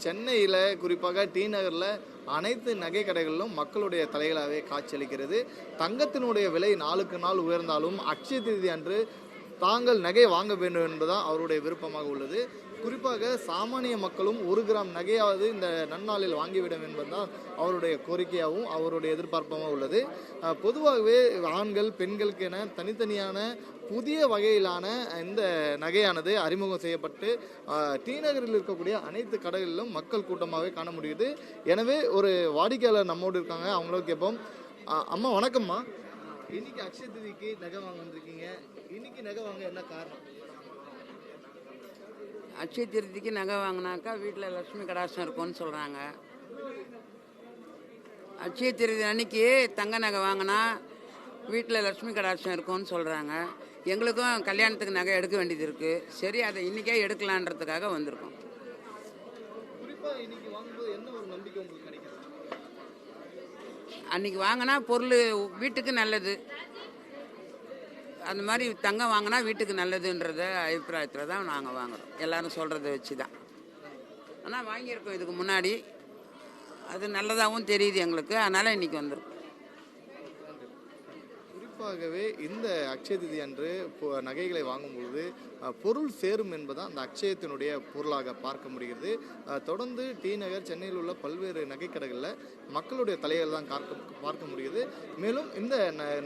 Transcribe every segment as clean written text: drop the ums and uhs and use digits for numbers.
சென்னையில் குறிப்பாக டி நகரில் அனைத்து நகை கடைகளிலும் மக்களுடைய தலைகளாகவே காட்சியளிக்கிறது. தங்கத்தினுடைய விலை நாளுக்கு நாள் உயர்ந்தாலும் அட்சய திருதி அன்று தாங்கள் நகை வாங்க வேண்டும் என்பதுதான் அவருடைய விருப்பமாக உள்ளது. குறிப்பாக சாமானிய மக்களும் 1 கிராம் நகையாவது இந்த நன்னாளில் வாங்கிவிடும் என்பதுதான் அவருடைய கோரிக்கையாகவும் அவருடைய எதிர்பார்ப்பாகவும் உள்ளது. பொதுவாகவே ஆண்கள் பெண்களுக்கு என தனித்தனியான புதிய வகையிலான இந்த நகையானது அறிமுகம் செய்யப்பட்டு டி நகரில் இருக்கக்கூடிய அனைத்து கடைகளிலும் மக்கள் கூட்டமாகவே காண முடியுது. எனவே ஒரு வாடிக்கையாளர் நம்மோடு இருக்காங்க, அவங்கள கேட்போம். அம்மா வணக்கம்மா. இன்னைக்கு அட்சய திருதிக்கு நகை வாங்க வந்திருக்கீங்க. இன்னைக்கு நகை வாங்க என்ன காரணம்? அட்சய திருதிக்கு நகை வாங்கினாக்கா வீட்டில் லட்சுமி கடாட்சம் இருக்கும்னு சொல்கிறாங்க. அட்சய திருதி அன்னைக்கு தங்க நகை வாங்கினா வீட்டில் லட்சுமி கடாட்சம் இருக்கும்னு சொல்கிறாங்க. எங்களுக்கும் கல்யாணத்துக்கு நகை எடுக்க வேண்டியது இருக்குது. சரி, அதை இன்றைக்கே எடுக்கலான்றதுக்காக வந்திருக்கோம். குறிப்பாக இன்னைக்கு வாங்கும்போது என்ன ஒரு நம்பிக்கை உங்களுக்கு கிடைக்கும்? அன்றைக்கி வாங்கினா பொருள் வீட்டுக்கு நல்லது, அந்த மாதிரி தங்கம் வாங்கினா வீட்டுக்கு நல்லதுன்றத அபிப்பிராயத்தில் தான் நாங்கள் வாங்குகிறோம். எல்லோரும் சொல்கிறத வச்சு தான். ஆனால் வாங்கியிருக்கோம் இதுக்கு முன்னாடி, அது நல்லதாகவும் தெரியுது எங்களுக்கு. அதனால் இன்றைக்கி வந்திருக்கோம். குறிப்பாகவே இந்த அட்சய திதி அன்று நகைகளை வாங்கும்பொழுது பொருள் சேரும் என்பதான் அந்த அட்சயத்தினுடைய பொருளாக பார்க்க முடிகிறது. தொடர்ந்து டி நகர், சென்னையில் உள்ள பல்வேறு நகைக்கடைகளில் மக்களுடைய தலைகள் தான் பார்க்க முடியுது. மேலும் இந்த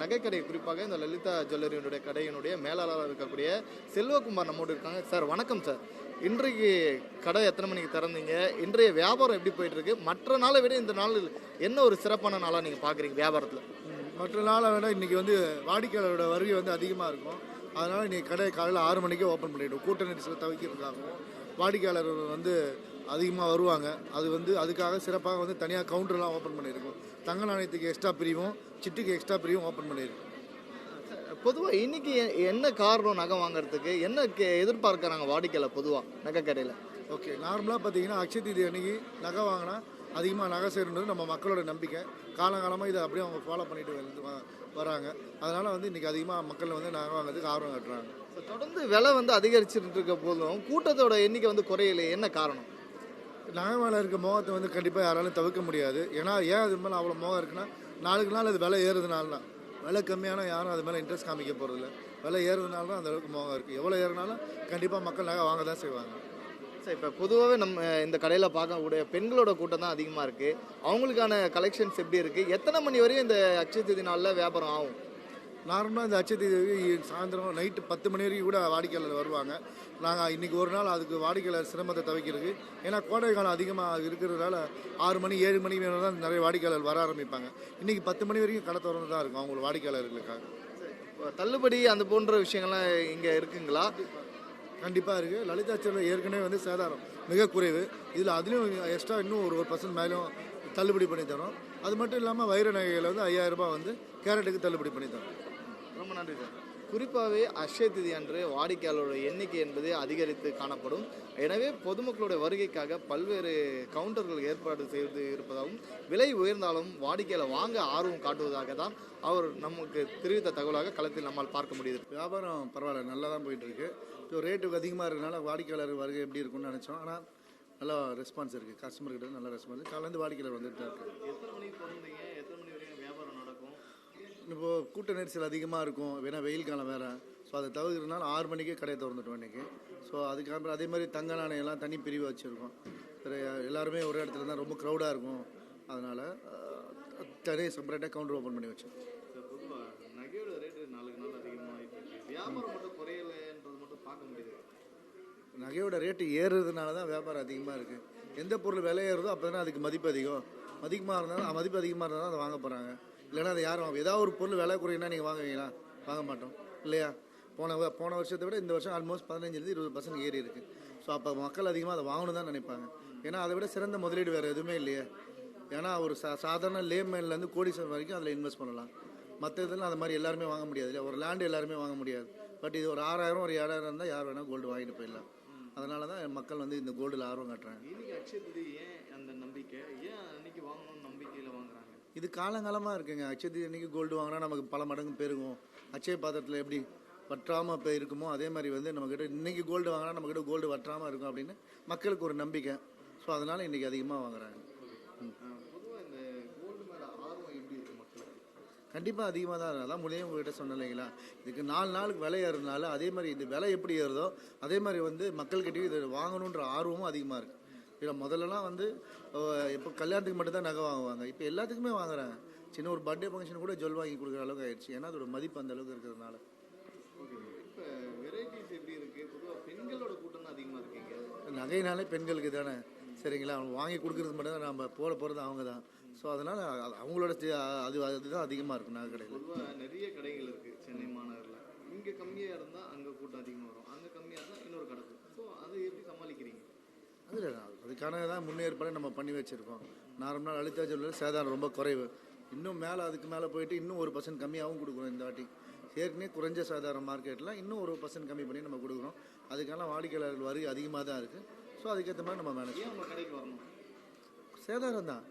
நகைக்கடை, குறிப்பாக இந்த லலிதா ஜுவல்லரியினுடைய கடையினுடைய மேலாளராக இருக்கக்கூடிய செல்வகுமார் நம்மோடு இருக்காங்க. சார் வணக்கம் சார். இன்றைக்கு கடை எத்தனை மணிக்கு திறந்தீங்க? இன்றைய வியாபாரம் எப்படி போயிட்டு இருக்கு? மற்ற நாளை விட இந்த நாள் என்ன ஒரு சிறப்பான நாளாக நீங்கள் பார்க்குறீங்க வியாபாரத்தில்? மற்ற நாளை விட இன்றைக்கி வாடிக்கையாளரோட வருகை அதிகமாக இருக்கும். அதனால் இன்றைக்கி கடை காலையில் 6 மணிக்கே ஓப்பன் பண்ணிவிடும். கூட்ட நெரிசலை தவிர்க்கிறதுக்காகவும் வாடிக்கையாளர் அதிகமாக வருவாங்க. அதுக்காக சிறப்பாக தனியாக கவுண்டர்லாம் ஓப்பன் பண்ணியிருக்கோம். தங்க நாணயத்துக்கு எக்ஸ்ட்ரா பிரிவும், சிட்டுக்கு எக்ஸ்ட்ரா பிரிவும் ஓப்பன் பண்ணியிருக்கோம். பொதுவாக இன்னைக்கு என்ன காரணம் நகை வாங்குறதுக்கு? என்ன எதிர்பார்க்குறாங்க வாடிக்கையாளர் பொதுவாக நகை கடையில்? ஓகே, நார்மலாக பார்த்தீங்கன்னா அட்சய தீதி அன்றைக்கி நகை வாங்கினா அதிகமாக நகை சேருன்றது நம்ம மக்களோட நம்பிக்கை. காலங்காலமாக இதை அப்படியே அவங்க ஃபாலோ பண்ணிட்டு வராங்க. அதனால் இன்றைக்கி அதிகமாக மக்கள் நகை வாங்குறதுக்கு ஆர்வம் காட்டுறாங்க. தொடர்ந்து விலை அதிகரிச்சுட்டு இருக்க போதும் கூட்டத்தோட எண்ணிக்கை குறையல, என்ன காரணம்? நகை மேலே இருக்க மோகத்தை கண்டிப்பாக யாராலும் தவிர்க்க முடியாது. ஏன்னா ஏன் அது மேலே அவ்வளோ மோகம் இருக்குன்னா, நாளுக்கு நாள் அது விலை ஏறுறதுனால தான். விலை கம்மியான யாரும் அது மேலே இன்ட்ரெஸ்ட் காமிக்க போகிறதில்ல. விலை ஏறுறதுனால தான் அந்த அளவுக்கு மோகம் இருக்குது. எவ்வளோ ஏறினாலும் கண்டிப்பாக மக்கள் நகை வாங்க தான் செய்வாங்க. சார், இப்போ பொதுவாகவே நம்ம இந்த கடையில் பார்க்கக்கூடிய பெண்களோட கூட்டம் தான் அதிகமாக இருக்குது. அவங்களுக்கான கலெக்ஷன்ஸ் எப்படி இருக்குது? எத்தனை மணி வரையும் இந்த அட்சய திதி நாளில் வியாபாரம் ஆகும்? நார்மலாக இந்த அட்சய தீதி சாயந்தரம் நைட்டு 10 மணி வரைக்கும் கூட வாடிக்கையாளர் வருவாங்க. நாங்கள் இன்றைக்கி ஒரு நாள் அதுக்கு வாடிக்கையாளர் சிரமத்தை தவிர்க்கிறது. ஏன்னா கோடை காலம் அதிகமாக இருக்கிறதுனால 6 மணி 7 மணி வேணும் தான் நிறைய வாடிக்கையாளர் வர ஆரம்பிப்பாங்க. இன்றைக்கி 10 மணி வரைக்கும் கடை திறந்து தான் இருக்கும் அவங்களுக்கு வாடிக்கையாளர்களுக்காக. தள்ளுபடி அந்த போன்ற விஷயங்கள்லாம் இங்கே இருக்குங்களா? கண்டிப்பாக இருக்குது. லலிதா ஜுவல்லரி ஏற்கனவே சேதாரம் மிக குறைவு. அதுலேயும் எக்ஸ்ட்ரா இன்னும் ஒரு 1% மேலும் தள்ளுபடி பண்ணி தரோம். அது மட்டும் இல்லாமல் வைர நகைகளை 5000 ரூபாய் கேரட்டுக்கு தள்ளுபடி பண்ணி தரோம். ரொம்ப நன்றி சார். குறிப்பாகவே அட்சய திதி அன்று வாடிக்கையாளரோட எண்ணிக்கை என்பது அதிகரித்து காணப்படும். எனவே பொதுமக்களுடைய வருகைக்காக பல்வேறு கவுண்டர்கள் ஏற்பாடு செய்து இருப்பதாகவும், விலை உயர்ந்தாலும் வாடிக்கையாளர் வாங்க ஆர்வம் காட்டுவதாக தான் அவர் நமக்கு தெரிவித்த தகவலாக களத்தில் நம்மால் பார்க்க முடியுது. வியாபாரம் பரவாயில்ல, நல்லா தான் போயிட்டுருக்கு. இப்போ ரேட்டுக்கு அதிகமாக இருக்கிறனால வாடிக்கையாளர் வருகை எப்படி இருக்குன்னு நினச்சோம். ஆனால் நல்லா ரெஸ்பான்ஸ் இருக்குது. கஸ்டமர்கிட்ட நல்ல ரெஸ்பான்ஸ். காலையிலேருந்து வாடிக்கையாளர் வந்துட்டு தான் இருக்குது. எத்தனை மணிக்கு போகிறீங்க? எத்தனை மணி வரைக்கும் வியாபாரம் நடக்கும்? இப்போது கூட்ட நெரிசல் அதிகமாக இருக்கும். வேணா வெயில் காலம் வேறு. ஸோ அதை தவிர்க்கிறதுனால 6 மணிக்கே கடையை திறந்துட்டோம் இன்றைக்கி. ஸோ அதுக்கப்புறம் அதே மாதிரி தங்க நாணயம்லாம் தனி பிரிவு வச்சுருக்கோம். எல்லாருமே ஒரு இடத்துல தான் ரொம்ப க்ரௌடாக இருக்கும். அதனால் தனி செப்பரேட்டாக கவுண்டர் ஓப்பன் பண்ணி வச்சோம். பொதுவாக நகையோட ரேட்டு நாளுக்கு நாள் அதிகமாகிட்டு இருக்கு. வியாபாரம் மட்டும் குறையலைன்றது மட்டும் பார்க்க முடியுது. நகையோட ரேட்டு ஏறுறதுனால தான் வியாபாரம் அதிகமாக இருக்குது. எந்த பொருள் விலை ஏறுதோ அப்போ தானே அதுக்கு மதிப்பு அதிகமாக இருந்தாலும் மதிப்பு அதிகமாக இருந்தால் தான் அதை வாங்க போகிறாங்க. இல்லைனா அதை யாரும் ஏதாவது ஒரு பொருள் விலை குறையினா நீங்கள் வாங்குவீங்களா? வாங்க மாட்டோம் இல்லையா? போன வருஷத்தை விட இந்த வருஷம் ஆல்மோஸ்ட் 15-20% ஏறி இருக்குது. ஸோ அப்போ மக்கள் அதிகமாக அதை வாங்கணும் தான் நினைப்பாங்க. ஏன்னா அதை விட சிறந்த முதலீடு வேறு எதுவுமே இல்லையே. ஏன்னா ஒரு சாதாரண லேமேன்லேருந்து கோடீஸ்வரர் வரைக்கும் அதில் இன்வெஸ்ட் பண்ணலாம். மற்ற இதெல்லாம் அது மாதிரி எல்லாருமே வாங்க முடியாது இல்லையா? ஒரு லேண்டு எல்லாருமே வாங்க முடியாது. பட் இது ஒரு 6000 ஒரு 7000 இருந்தால் யார் வேணால் கோல்டு வாங்கிட்டு போயிடலாம். அதனால தான் மக்கள் இந்த கோல்டில் ஆர்வம் காட்டுறாங்க. இன்னைக்கு அட்சய திதி ஏன் அந்த நம்பிக்கை? ஏன் அன்னைக்கு வாங்கணும்னு நம்பிக்கையில் வாங்குறாங்க? இது காலங்காலமாக இருக்குங்க. அட்சய திதி அன்றைக்கி கோல்டு வாங்கினா நமக்கு பல மடங்கு பெருகும். அட்சய பாத்திரத்தில் எப்படி வற்றாமல் இப்போ இருக்குமோ அதே மாதிரி நம்மக்கிட்ட இன்றைக்கி கோல்டு வாங்கினா நம்மக்கிட்ட கோல்டு வற்றாமல் இருக்கும் அப்படின்னு மக்களுக்கு ஒரு நம்பிக்கை. ஸோ அதனால் இன்றைக்கி அதிகமாக வாங்குறாங்க. பொதுவாக இந்த கோல்டு மேலே ஆர்வம் எப்படி இருக்குது மக்களுக்கு? கண்டிப்பாக அதிகமாக தான் இருக்கும். அதான் முதலே உங்கள்கிட்ட சொன்னேன் இல்லைங்களா, இதுக்கு 4 நாளுக்கு விலை ஏறுறதுனால அதே மாதிரி இது விலை எப்படி ஏறுதோ அதே மாதிரி வந்து மக்கள்கிட்டயும் இது வாங்கணுன்ற ஆர்வமும் அதிகமாக இருக்குது. இல்லை முதல்லலாம் வந்து இப்போ கல்யாணத்துக்கு மட்டும்தான் நகை வாங்குவாங்க, இப்போ எல்லாத்துக்குமே வாங்குறாங்க. சின்ன ஒரு பர்த்டே ஃபங்க்ஷன் கூட ஜுவல் வாங்கி கொடுக்குற அளவுக்கு ஆயிடுச்சு. ஏன்னா அதோட மதிப்பு அந்த அளவுக்கு இருக்கிறதுனால. இப்போ வெரைட்டிஸ் எப்படி இருக்குது? பொதுவாக பெண்களோட கூட்டம் தான் அதிகமாக இருக்கீங்க. நகைனாலே பெண்களுக்கு தானே, சரிங்களா, அவங்க வாங்கி கொடுக்குறது மட்டும் தான், நம்ம போகிறது அவங்க தான். ஸோ அதனால் அவங்களோட அதுதான் அதிகமாக இருக்கும் நகை கடையில். பொதுவாக நிறைய கடைகள் இருக்குது சென்னை மாநகரில். இங்கே கம்மியாக இருந்தால் அங்கே கூட்டம் அதிகமாக வரும், அங்கே கம்மியாக இருந்தால் இன்னொரு கடை. ஸோ அதை எப்படி சமாளிக்கிறீங்க? அதுக்கான தான் முன்னேற்பாடு நம்ம பண்ணி வச்சுருக்கோம். நார்மலாக லலிதா ஜுவல்லரி சேதாரம் ரொம்ப குறைவு. இன்னும் மேலே அதுக்கு மேலே போயிட்டு இன்னும் 1% கம்மியாகவும் கொடுக்குறோம் இந்த வாட்டி. ஏற்கனவே குறைஞ்ச சாதாரண மார்க்கெட்டில் இன்னும் 1% கம்மி பண்ணி நம்ம கொடுக்குறோம். அதுக்கான வாடிக்கையாளர்கள் வருகை அதிகமாக தான் இருக்குது. ஸோ அதுக்கேற்ற மாதிரி நம்ம மேனேஜ் நம்ம கடைக்கு வரணும். சேதாரம் தான்.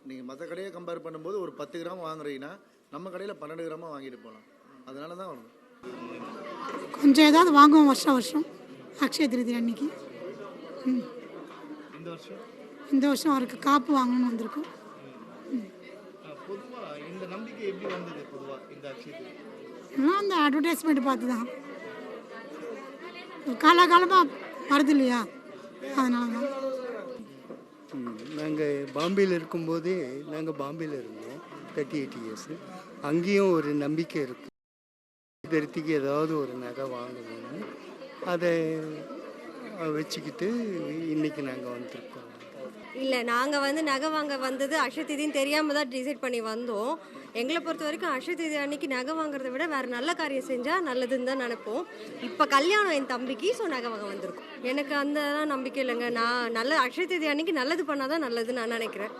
நீங்கள் மற்ற கடையை கம்பேர் பண்ணும்போது ஒரு 10 கிராம் வாங்குறீங்கன்னா நம்ம கடையில் 12 கிராமாக வாங்கிட்டு போகலாம். அதனால தான் வரணும். கொஞ்சம் ஏதாவது வாங்குவோம் வருஷம் அக்ஷய திருதி அன்னைக்கு. இந்த வருஷம் அவருக்கு காப்பு வாங்கணும்னு வந்திருக்கோம். பொதுவாக இந்த நம்பிக்கை எப்படி வந்தது? பொதுவாக இந்த அக்ஷய திருதி எல்லாம் அந்த அட்வர்டைஸ்மெண்ட் பார்த்து தான், காலகாலமாக வருது இல்லையா, அதனால தான். நாங்கள் பாம்பேயில் இருக்கும்போதே பாம்பேயில் இருந்தோம் 38 இயர்ஸ். அங்கேயும் ஒரு நம்பிக்கை இருக்கும், திருத்திக்கு ஏதாவது ஒரு நகை வாங்கணும்னு. அதை வச்சுக்கிட்டு இன்றைக்கி நாங்கள் வந்திருக்கோம். இல்லை, நாங்கள் வந்து நகை வாங்க வந்தது அக்ஷய திதின்னு தெரியாமல் தான் டிசைட் பண்ணி வந்தோம். எங்களை பொறுத்த வரைக்கும் அக்ஷய திதி அன்னைக்கு நகை வாங்குறத விட வேறு நல்ல காரியம் செஞ்சால் நல்லதுன்னு தான் நினைப்போம். இப்போ கல்யாணம் என் தம்பிக்கு, ஸோ நகை வாங்க வந்திருக்கோம். எனக்கு அந்த நம்பிக்கை இல்லைங்க. நான் அக்ஷய திதி அன்னைக்கு நல்லது பண்ணால் தான் நல்லதுன்னு நான் நினைக்கிறேன்.